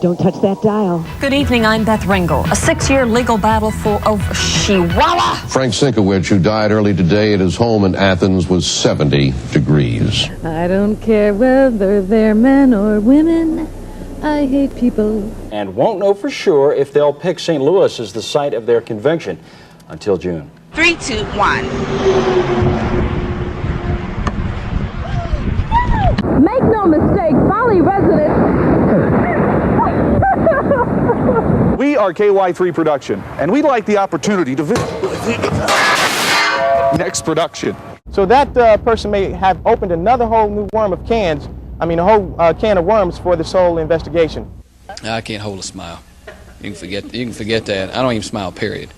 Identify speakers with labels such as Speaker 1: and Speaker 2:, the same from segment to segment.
Speaker 1: Don't touch that dial.
Speaker 2: Good evening, I'm Beth Ringel. A 6-year legal battle for Chihuahua.
Speaker 3: Frank Sienkiewicz, who died early today at his home in Athens, was 70 degrees.
Speaker 1: I don't care whether they're men or women. I hate people.
Speaker 4: And won't know for sure if they'll pick St. Louis as the site of their convention until June.
Speaker 5: 3, 2, 1.
Speaker 1: Make no mistake, Folly residents.
Speaker 6: We are KY3 Production, and we'd like the opportunity to visit next production.
Speaker 7: So that person may have opened another whole new worm of cans, a whole can of worms for this whole investigation.
Speaker 8: I can't hold a smile. You can forget that. I don't even smile, period.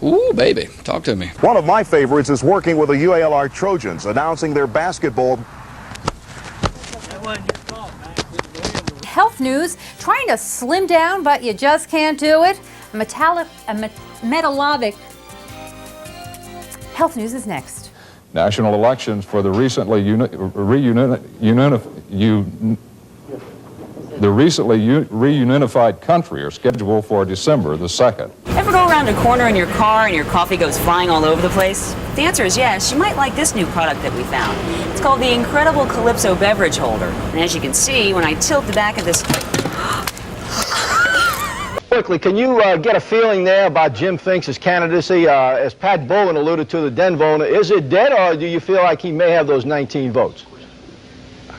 Speaker 8: Ooh, baby, talk to me.
Speaker 9: One of my favorites is working with the UALR Trojans, announcing their basketball.
Speaker 10: Health news, trying to slim down, but you just can't do it. Metabolic health news is next.
Speaker 6: National elections for the recently reunified country are scheduled for December the 2nd.
Speaker 2: Ever go around a corner in your car and your coffee goes flying all over the place? The answer is yes. You might like this new product that we found. It's called the Incredible Calypso Beverage Holder. And as you can see, when I tilt the back of this...
Speaker 7: Quickly, can you get a feeling there about Jim Finks' candidacy? As Pat Bolin alluded to, the Den voter, is it dead, or do you feel like he may have those 19 votes?
Speaker 11: I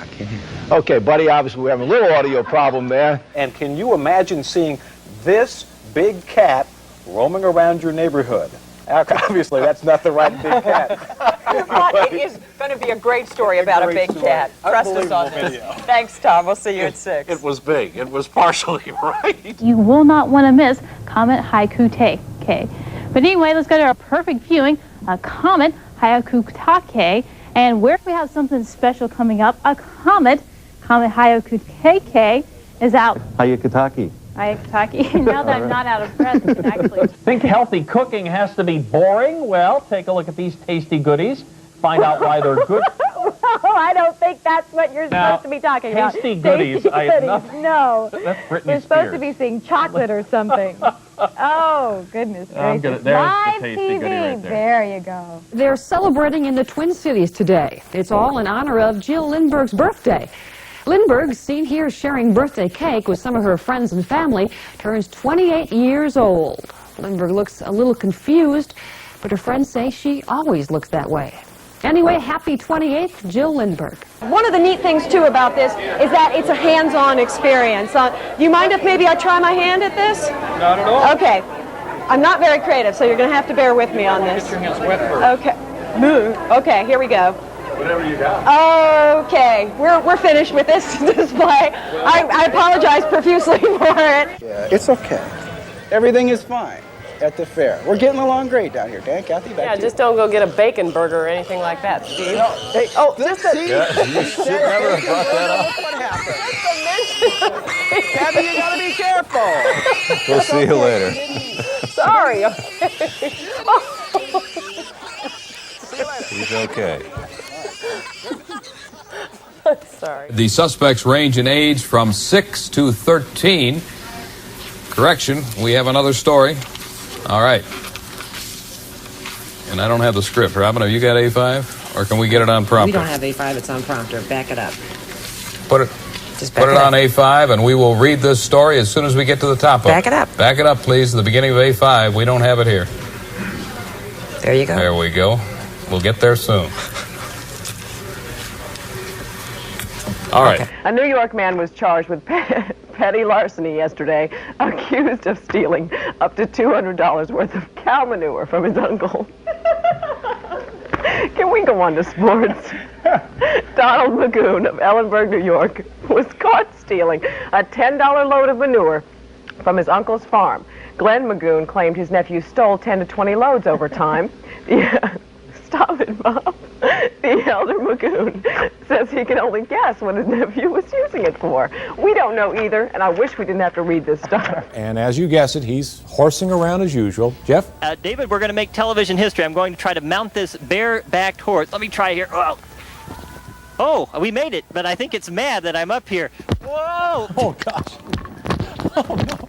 Speaker 11: can't.
Speaker 7: Okay, buddy, obviously we're having a little audio problem there.
Speaker 4: And can you imagine seeing this big cat roaming around your neighborhood? Obviously, that's not the right big cat.
Speaker 5: It is going to be a great story about a big cat. Trust us on this.
Speaker 4: Video.
Speaker 5: Thanks, Tom. We'll see you at 6.
Speaker 4: It was big. It was partially right.
Speaker 12: You will not want to miss Comet Haiku Take. But anyway, let's go to our perfect viewing, Comet Haiku Take. And where we have something special coming up, a Comet Haiku Take is out.
Speaker 11: Hayakataki.
Speaker 12: Now that I'm not out of breath, I can actually...
Speaker 13: Think healthy cooking has to be boring? Well, take a look at these tasty goodies. Find out why they're good.
Speaker 12: I don't think that's what you're supposed to be talking about.
Speaker 13: Tasty goodies.
Speaker 12: I have nothing. No.
Speaker 13: That's Britney
Speaker 12: We're supposed to be seeing chocolate or something. Oh, goodness gracious.
Speaker 13: There's
Speaker 12: Live
Speaker 13: the tasty
Speaker 12: TV.
Speaker 13: goodie right there.
Speaker 12: There you go.
Speaker 1: They're celebrating in the Twin Cities today. It's all in honor of Jill Lindbergh's birthday. Lindbergh, seen here sharing birthday cake with some of her friends and family, turns 28 years old. Lindbergh looks a little confused, but her friends say she always looks that way. Anyway, happy 28th, Jill Lindbergh.
Speaker 5: One of the neat things, too, about this is that it's a hands-on experience. Do you mind if maybe I try my hand at this?
Speaker 13: Not at all.
Speaker 5: Okay. I'm not very creative, so you're going to have to bear with me on this.
Speaker 13: Get your hands wet first.
Speaker 5: Okay. Okay, here we go.
Speaker 13: Whatever you got.
Speaker 5: Okay, we're finished with this display. I apologize profusely for it.
Speaker 11: Yeah, it's okay. Everything is fine at the fair. We're getting along great down here, Dan. Kathy, back to you.
Speaker 5: Just don't go get a bacon burger or anything like that, Steve.
Speaker 11: No, hey,
Speaker 5: just a...
Speaker 6: Yeah, you should never have brought that up.
Speaker 11: What happened? Kathy, you gotta be careful.
Speaker 6: We'll see you later.
Speaker 5: Sorry.
Speaker 6: He's okay.
Speaker 5: Sorry.
Speaker 14: The suspects range in age from 6 to 13. Correction, we have another story. All right. And I don't have the script. Robin, have you got A5? Or can we get it on prompter?
Speaker 1: We don't have A5, it's on prompter. Back it up.
Speaker 14: Put it on A5, and we will read this story as soon as we get to the top of it.
Speaker 1: Back it up.
Speaker 14: Back it up, please, to the beginning of A5. We don't have it here.
Speaker 1: There you go.
Speaker 14: There we go. We'll get there soon. All right.
Speaker 5: Okay. A New York man was charged with petty larceny yesterday, accused of stealing up to $200 worth of cow manure from his uncle. Can we go on to sports? Donald Magoon of Ellenburg, New York, was caught stealing a $10 load of manure from his uncle's farm. Glenn Magoon claimed his nephew stole 10 to 20 loads over time. Stop it, Bob. The elder Magoon says he can only guess what his nephew was using it for. We don't know either, and I wish we didn't have to read this stuff.
Speaker 4: And as you guessed it, he's horsing around as usual. Jeff?
Speaker 13: David, we're going to make television history. I'm going to try to mount this bare-backed horse. Let me try here. Oh.
Speaker 15: Oh, we made it, but I think it's mad that I'm up here. Whoa!
Speaker 6: Oh, gosh. Oh, no.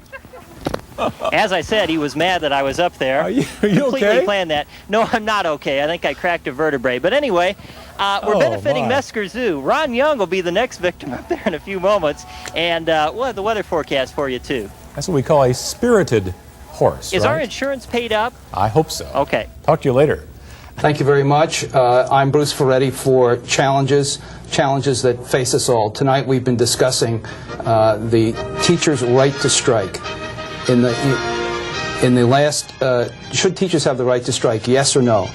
Speaker 15: As I said, he was mad that I was up there.
Speaker 6: Are you
Speaker 15: Completely
Speaker 6: okay?
Speaker 15: planned that. No, I'm not okay. I think I cracked a vertebrae. But anyway, we're benefiting Mesker Zoo. Ron Young will be the next victim up there in a few moments. And we'll have the weather forecast for you, too.
Speaker 16: That's what we call a spirited horse,
Speaker 15: Is
Speaker 16: right?
Speaker 15: our insurance paid up?
Speaker 16: I hope so.
Speaker 15: Okay.
Speaker 16: Talk to you later.
Speaker 17: Thank you very much. I'm Bruce Ferretti for Challenges that face us all. Tonight we've been discussing the teacher's right to strike. In the last, should teachers have the right to strike, yes or no?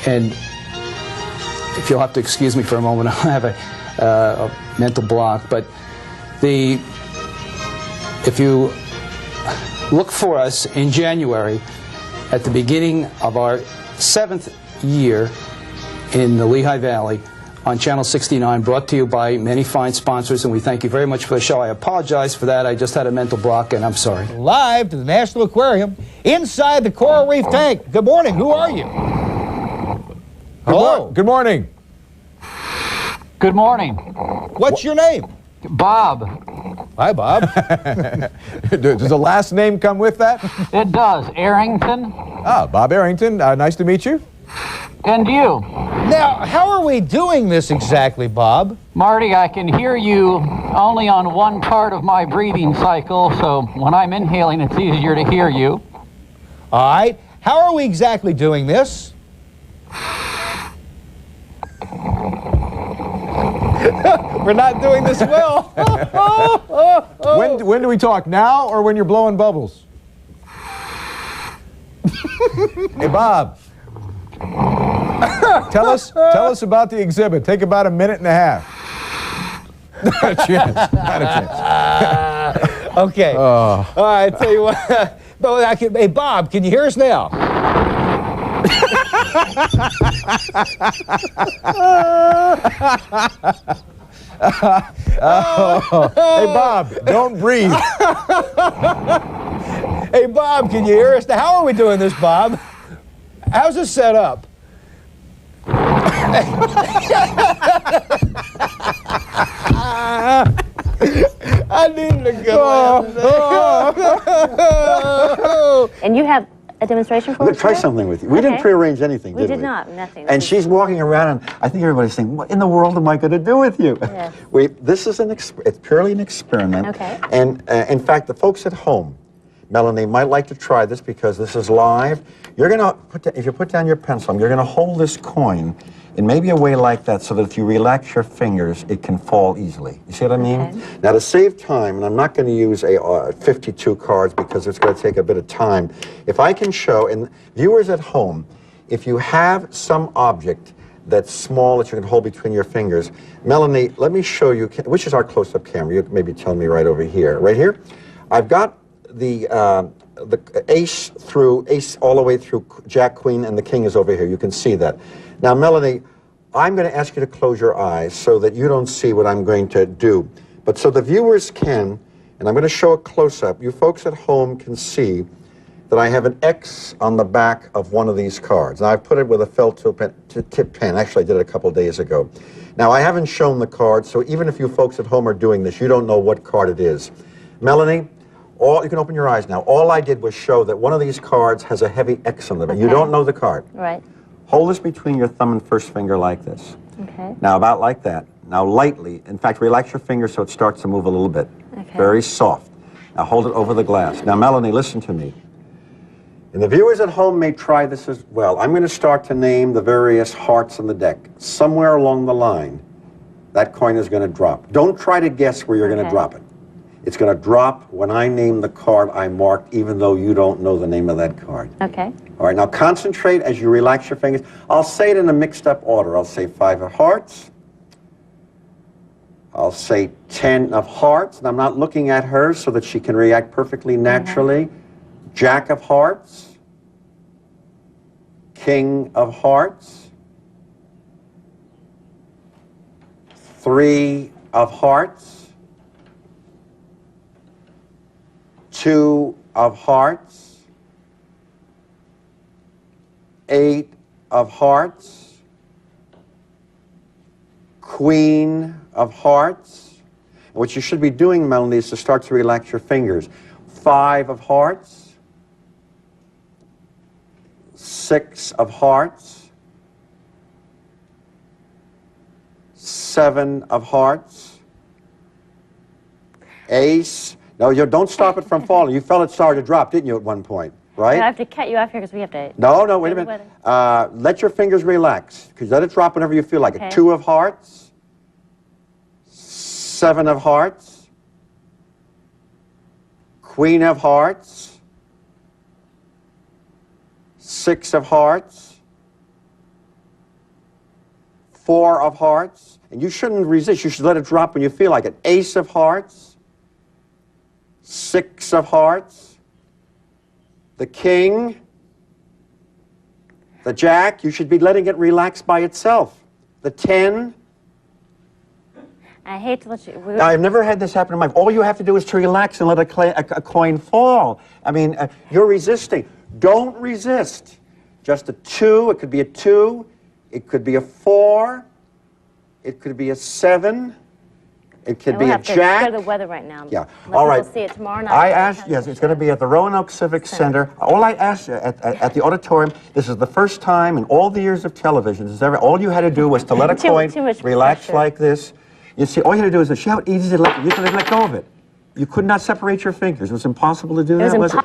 Speaker 17: And if you'll have to excuse me for a moment, I have a mental block. But if you look for us in January, at the beginning of our 7th year in the Lehigh Valley, on Channel 69, brought to you by many fine sponsors, and we thank you very much for the show. I apologize for that. I just had a mental block, and I'm sorry.
Speaker 18: Live to the National Aquarium, inside the Coral Reef tank. Good morning. Who are you? Hello.
Speaker 16: Good morning.
Speaker 18: Good morning. What's your name?
Speaker 19: Bob.
Speaker 16: Hi, Bob. Does the last name come with that?
Speaker 19: It does. Arrington.
Speaker 16: Ah, Bob Arrington. Nice to meet you.
Speaker 19: And you.
Speaker 18: Now, how are we doing this exactly, Bob?
Speaker 19: Marty, I can hear you only on one part of my breathing cycle, so when I'm inhaling, it's easier to hear you.
Speaker 18: All right. How are we exactly doing this? We're not doing this well.
Speaker 16: When do we talk? Now or when you're blowing bubbles? Hey, Bob. Tell us about the exhibit. Take about a minute and a half. Not a chance. Not a chance.
Speaker 18: Okay. All right. Tell you what. Hey, Bob, can you hear us now?
Speaker 16: Hey, Bob, don't breathe.
Speaker 18: Hey, Bob, can you hear us? Now, how are we doing this, Bob? How's this set up? I needed a good laugh.
Speaker 20: And you have a demonstration for us?
Speaker 21: We're going to try something with you. We didn't prearrange anything, did we?
Speaker 20: We did not, nothing.
Speaker 21: And she's walking around, and I think everybody's saying, what in the world am I going to do with you?
Speaker 20: Yes.
Speaker 21: This is it's purely an experiment.
Speaker 20: Okay.
Speaker 21: And in fact, the folks at home, Melanie, might like to try this because this is live. You're going to if you put down your pencil, you're going to hold this coin in maybe a way like that so that if you relax your fingers, it can fall easily. You see what I mean?
Speaker 20: Okay.
Speaker 21: Now, to save time, and I'm not going to use 52 cards because it's going to take a bit of time, if I can show, and viewers at home, if you have some object that's small that you can hold between your fingers, Melanie, let me show you, which is our close-up camera? You maybe tell me right over here. Right here? I've got the ace all the way through Jack, Queen, and the King is over here. You can see that. Now, Melanie, I'm going to ask you to close your eyes so that you don't see what I'm going to do. But so the viewers can, and I'm going to show a close-up, you folks at home can see that I have an X on the back of one of these cards. Now, I've put it with a felt tip pen. Actually, I did it a couple days ago. Now, I haven't shown the card, so even if you folks at home are doing this, you don't know what card it is. Melanie, you can open your eyes now. All I did was show that one of these cards has a heavy X on the back. You don't know the card.
Speaker 20: Right.
Speaker 21: Hold this between your thumb and first finger like this.
Speaker 20: Okay.
Speaker 21: Now, about like that. Now, lightly. In fact, relax your finger so it starts to move a little bit.
Speaker 20: Okay.
Speaker 21: Very soft. Now, hold it over the glass. Now, Melanie, listen to me. And the viewers at home may try this as well. I'm going to start to name the various hearts on the deck. Somewhere along the line, that coin is going to drop. Don't try to guess where you're going to drop it. It's going to drop when I name the card I marked, even though you don't know the name of that card.
Speaker 20: Okay.
Speaker 21: All right, now concentrate as you relax your fingers. I'll say it in a mixed-up order. I'll say 5 of hearts. I'll say 10 of hearts, and I'm not looking at her so that she can react perfectly naturally. Jack of hearts. King of hearts. 3 of hearts. 2 of hearts, 8 of hearts, Queen of hearts. And what you should be doing, Melanie, is to start to relax your fingers. 5 of hearts. 6 of hearts. 7 of hearts. Ace. No, you don't stop it from falling. You felt it started to drop, didn't you, at one point? Right?
Speaker 20: I have to cut you off here because we have to...
Speaker 21: No, wait a minute. Let your fingers relax. Because let it drop whenever you feel like it. 2 of hearts. 7 of hearts. Queen of hearts. 6 of hearts. 4 of hearts. And you shouldn't resist. You should let it drop when you feel like it. Ace of hearts. 6 of hearts. The king, the jack, you should be letting it relax by itself. The 10.
Speaker 20: I hate to let you...
Speaker 21: I've never had this happen in my life. All you have to do is to relax and let a coin fall. I mean, you're resisting. Don't resist. Just a 2, it could be a 2, it could be a 4, it could be a 7. It could be a jack.
Speaker 20: We'll have to go to the weather right now.
Speaker 21: Yeah.
Speaker 20: Let
Speaker 21: All right.
Speaker 20: people see it tomorrow night.
Speaker 21: I asked, yes, it's going to be at the Roanoke Civic Center. All I asked you at the auditorium, this is the first time in all the years of television, all you had to do was to let a coin relax pressure. Like this. You see, all you had to do is see how easy to let, you could let go of it. You could not separate your fingers. It was impossible to do that, was it?